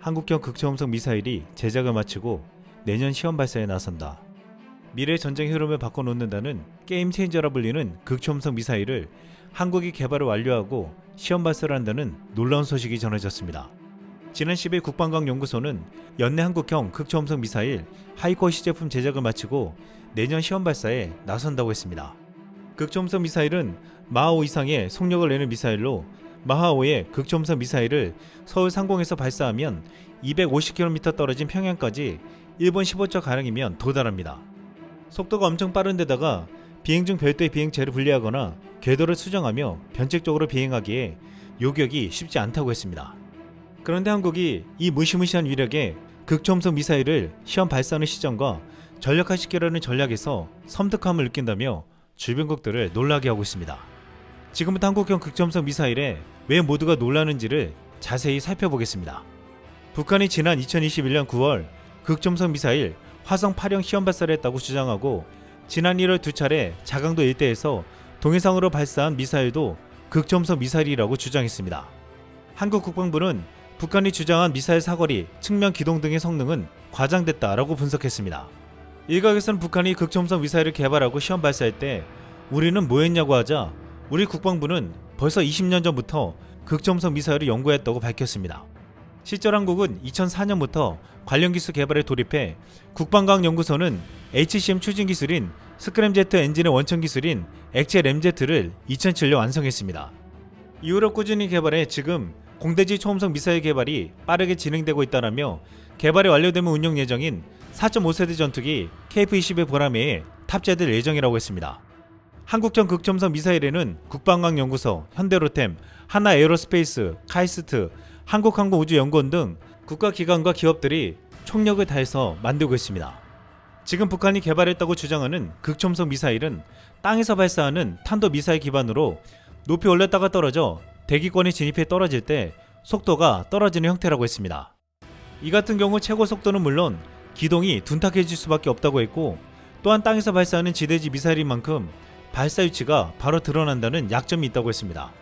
한국형 극초음속 미사일이 제작을 마치고 내년 시험 발사에 나선다. 미래 전쟁 흐름을 바꿔놓는다는 게임 체인저라 불리는 극초음속 미사일을 한국이 개발을 완료하고 시험 발사를 한다는 놀라운 소식이 전해졌습니다. 지난 10일 국방과학연구소는 연내 한국형 극초음속 미사일 하이커 시제품 제작을 마치고 내년 시험 발사에 나선다고 했습니다. 극초음속 미사일은 마하5 이상의 속력을 내는 미사일로 마하5의 극초음속 미사일을 서울 상공에서 발사하면 250km 떨어진 평양까지 1분 15초가량이면 도달합니다. 속도가 엄청 빠른 데다가 비행 중 별도의 비행체를 분리하거나 궤도를 수정하며 변칙적으로 비행하기에 요격이 쉽지 않다고 했습니다. 그런데 한국이 이 무시무시한 위력의 극초음속 미사일을 시험 발사하는 시점과 전력화시키려는 전략에서 섬뜩함을 느낀다며 주변국들을 놀라게 하고 있습니다. 지금부터 한국형 극초음속 미사일에 왜 모두가 놀라는지를 자세히 살펴보겠습니다. 북한이 지난 2021년 9월 극초음속 미사일 화성 8형 시험 발사를 했다고 주장하고 지난 1월 두 차례 자강도 일대에서 동해상으로 발사한 미사일도 극초음속 미사일이라고 주장했습니다. 한국 국방부는 북한이 주장한 미사일 사거리, 측면 기동 등의 성능은 과장됐다라고 분석했습니다. 일각에서는 북한이 극초음속 미사일을 개발하고 시험 발사할 때 우리는 뭐 했냐고 하자 우리 국방부는 벌써 20년 전부터 극초음속 미사일을 연구했다고 밝혔습니다. 실제로 한국은 2004년부터 관련 기술 개발에 돌입해 국방과학연구소는 HCM 추진 기술인 스크램제트 엔진의 원천 기술인 액체 램제트를 2007년 완성했습니다. 이후로 꾸준히 개발해 지금 공대지 초음속 미사일 개발이 빠르게 진행되고 있다라며 개발이 완료되면 운용 예정인 4.5세대 전투기 KF-21 보라매에 탑재될 예정이라고 했습니다. 한국형 극초음속 미사일에는 국방과학연구소, 현대로템, 하나에어로스페이스, 카이스트, 한국항공우주연구원 등 국가기관과 기업들이 총력을 다해서 만들고 있습니다. 지금 북한이 개발했다고 주장하는 극초음속 미사일은 땅에서 발사하는 탄도미사일 기반으로 높이 올렸다가 떨어져 대기권에 진입해 떨어질 때 속도가 떨어지는 형태라고 했습니다. 이 같은 경우 최고 속도는 물론 기동이 둔탁해질 수밖에 없다고 했고 또한 땅에서 발사하는 지대지 미사일인 만큼 발사 위치가 바로 드러난다는 약점이 있다고 했습니다.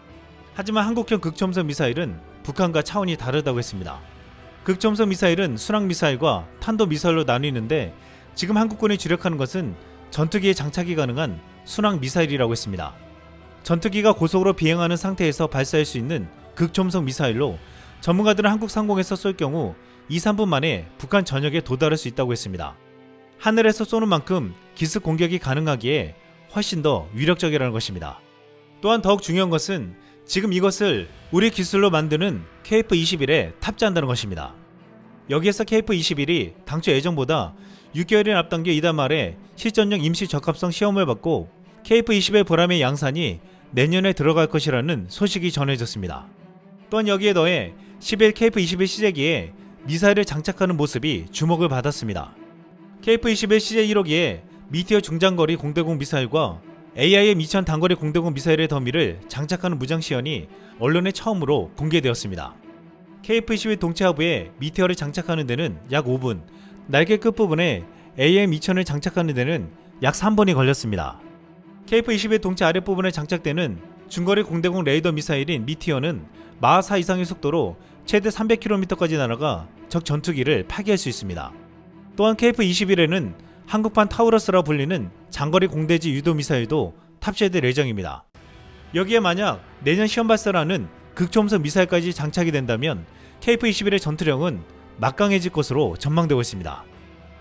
하지만 한국형 극초음속 미사일은 북한과 차원이 다르다고 했습니다. 극초음속 미사일은 순항미사일과 탄도미사일로 나뉘는데 지금 한국군이 주력하는 것은 전투기에 장착이 가능한 순항미사일이라고 했습니다. 전투기가 고속으로 비행하는 상태에서 발사할 수 있는 극초음속 미사일로 전문가들은 한국 상공에서 쏠 경우 2-3분 만에 북한 전역에 도달할 수 있다고 했습니다. 하늘에서 쏘는 만큼 기습 공격이 가능하기에 훨씬 더 위력적이라는 것입니다. 또한 더욱 중요한 것은 지금 이것을 우리 기술로 만드는 KF-21에 탑재한다는 것입니다. 여기에서 KF-21이 당초 예정보다 6개월이나 앞당겨 이달 말에 실전용 임시 적합성 시험을 받고 KF-21 보라매 양산이 내년에 들어갈 것이라는 소식이 전해졌습니다. 또한 여기에 더해 11 KF-21 시제기에 미사일을 장착하는 모습이 주목을 받았습니다. KF-21 시제 1호기에 미티어 중장거리 공대공 미사일과 AIM-2000 단거리 공대공 미사일의 더미를 장착하는 무장시연이 언론에 처음으로 공개되었습니다. KF-21 동체 하부에 미티어를 장착하는 데는 약 5분, 날개 끝부분에 AIM-2000을 장착하는 데는 약 3분이 걸렸습니다. KF-21 동체 아랫부분에 장착되는 중거리 공대공 레이더 미사일인 미티어는 마하4 이상의 속도로 최대 300km까지 날아가 적 전투기를 파괴할 수 있습니다. 또한 KF-21에는 한국판 타우러스라 불리는 장거리 공대지 유도 미사일도 탑재될 예정입니다. 여기에 만약 내년 시험 발사라는 극초음속 미사일까지 장착이 된다면 KF-21의 전투력은 막강해질 것으로 전망되고 있습니다.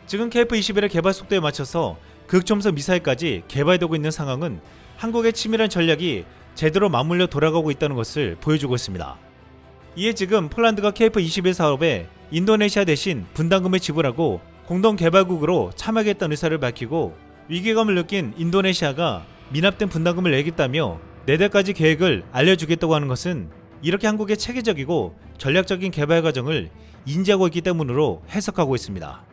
지금 KF-21의 개발 속도에 맞춰서 극초음속 미사일까지 개발되고 있는 상황은 한국의 치밀한 전략이 제대로 맞물려 돌아가고 있다는 것을 보여주고 있습니다. 이에 지금 폴란드가 KF-21 사업에 인도네시아 대신 분담금을 지불하고 공동 개발국으로 참여하겠다는 의사를 밝히고 위기감을 느낀 인도네시아가 미납된 분담금을 내겠다며 4달까지 계획을 알려주겠다고 하는 것은 이렇게 한국의 체계적이고 전략적인 개발 과정을 인지하고 있기 때문으로 해석하고 있습니다.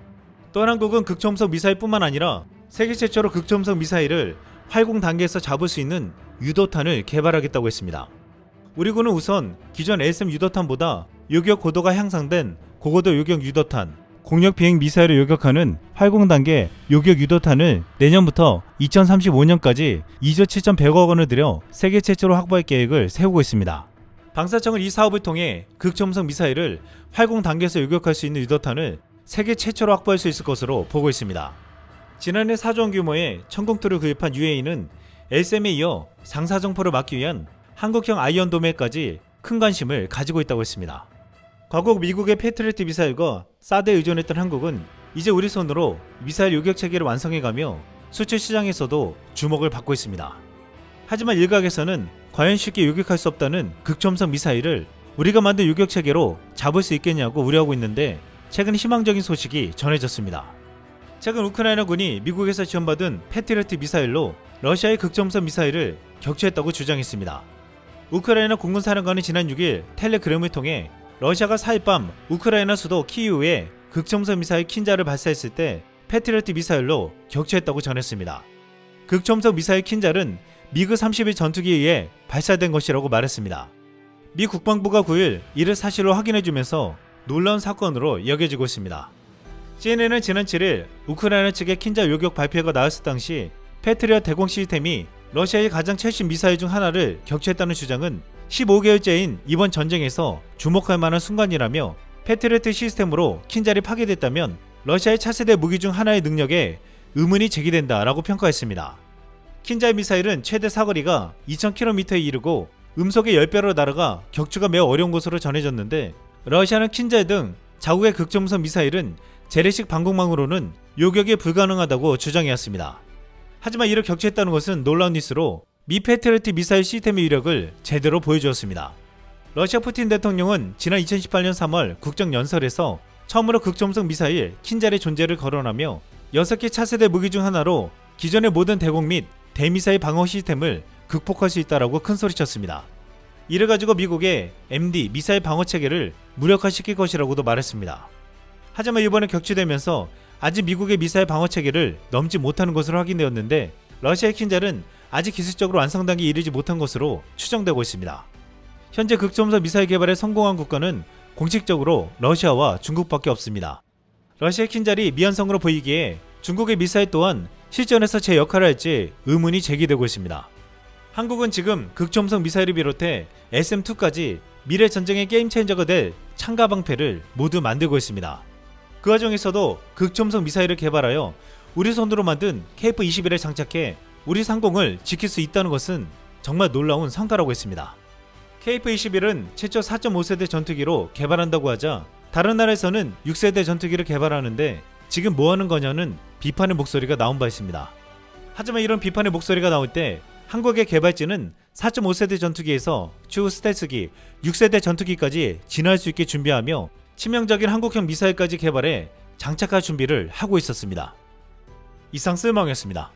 또한 한국은 극초음속 미사일뿐만 아니라 세계 최초로 극초음속 미사일을 활공 단계에서 잡을 수 있는 유도탄을 개발하겠다고 했습니다. 우리 군은 우선 기존 LSM 유도탄보다 요격 고도가 향상된 고고도 요격 유도탄, 공력 비행 미사일을 요격하는 활공 단계 요격 유도탄을 내년부터 2035년까지 2조 7,100억 원을 들여 세계 최초로 확보할 계획을 세우고 있습니다. 방사청은 이 사업을 통해 극초음속 미사일을 활공 단계에서 요격할 수 있는 유도탄을 세계 최초로 확보할 수 있을 것으로 보고 있습니다. 지난해 4조 원 규모의 천공투를 구입한 UAE는 LSM에 이어 상사정포를 막기 위한 한국형 아이언도메까지 큰 관심을 가지고 있다고 했습니다. 과거 미국의 패트리어트 미사일과 사드에 의존했던 한국은 이제 우리 손으로 미사일 요격 체계를 완성해가며 수출 시장에서도 주목을 받고 있습니다. 하지만 일각에서는 과연 쉽게 요격할 수 없다는 극초음속 미사일을 우리가 만든 요격 체계로 잡을 수 있겠냐고 우려하고 있는데 최근 희망적인 소식이 전해졌습니다. 최근 우크라이나군이 미국에서 지원받은 패트리어트 미사일로 러시아의 극초음속 미사일을 격추했다고 주장했습니다. 우크라이나 공군사령관은 지난 6일 텔레그램을 통해 러시아가 4일 밤 우크라이나 수도 키이우에 극초음속 미사일 킨자를 발사했을 때 패트리어트 미사일로 격추했다고 전했습니다. 극초음속 미사일 킨자는 미그 31 전투기에 의해 발사된 것이라고 말했습니다. 미 국방부가 9일 이를 사실로 확인해주면서 놀라운 사건으로 여겨지고 있습니다. CNN은 지난 7일 우크라이나 측의 킨자 요격 발표가 나왔을 당시 패트리엇 대공 시스템이 러시아의 가장 최신 미사일 중 하나를 격추했다는 주장은 15개월째인 이번 전쟁에서 주목할 만한 순간이라며 패트리어트 시스템으로 킨자를 파괴됐다면 러시아의 차세대 무기 중 하나의 능력에 의문이 제기된다라고 평가했습니다. 킨자 미사일은 최대 사거리가 2000km에 이르고 음속의 10배로 날아가 격추가 매우 어려운 것으로 전해졌는데 러시아는 킨자 등 자국의 극초음속 미사일은 재래식 방공망으로는 요격이 불가능하다고 주장해왔습니다. 하지만 이를 격추했다는 것은 놀라운 뉴스로 미 패트리어트 미사일 시스템의 위력을 제대로 보여주었습니다. 러시아 푸틴 대통령은 지난 2018년 3월 국정연설에서 처음으로 극초음속 미사일 킨자의 존재를 거론하며 6개 차세대 무기 중 하나로 기존의 모든 대공 및 대미사일 방어 시스템을 극복할 수 있다라고 큰소리쳤습니다. 이를 가지고 미국의 MD 미사일 방어 체계를 무력화시킬 것이라고도 말했습니다. 하지만 이번에 격추되면서 아직 미국의 미사일 방어 체계를 넘지 못하는 것으로 확인되었는데 러시아의 킨자는 아직 기술적으로 완성 단계에 이르지 못한 것으로 추정되고 있습니다. 현재 극초음속 미사일 개발에 성공한 국가는 공식적으로 러시아와 중국밖에 없습니다. 러시아의 킨자이 미완성으로 보이기에 중국의 미사일 또한 실전에서 제 역할을 할지 의문이 제기되고 있습니다. 한국은 지금 극초음속 미사일을 비롯해 SM-2까지 미래 전쟁의 게임 체인저가 될 창가 방패를 모두 만들고 있습니다. 그 과정에서도 극초음속 미사일을 개발하여 우리 손으로 만든 KF-21에 장착해 우리 상공을 지킬 수 있다는 것은 정말 놀라운 성과라고 했습니다. KF-21은 최초 4.5세대 전투기로 개발한다고 하자 다른 나라에서는 6세대 전투기를 개발하는데 지금 뭐하는 거냐는 비판의 목소리가 나온 바 있습니다. 하지만 이런 비판의 목소리가 나올 때 한국의 개발진은 4.5세대 전투기에서 추후 스텔스기 6세대 전투기까지 진화할 수 있게 준비하며 치명적인 한국형 미사일까지 개발해 장착할 준비를 하고 있었습니다. 이상 쓸망이었습니다.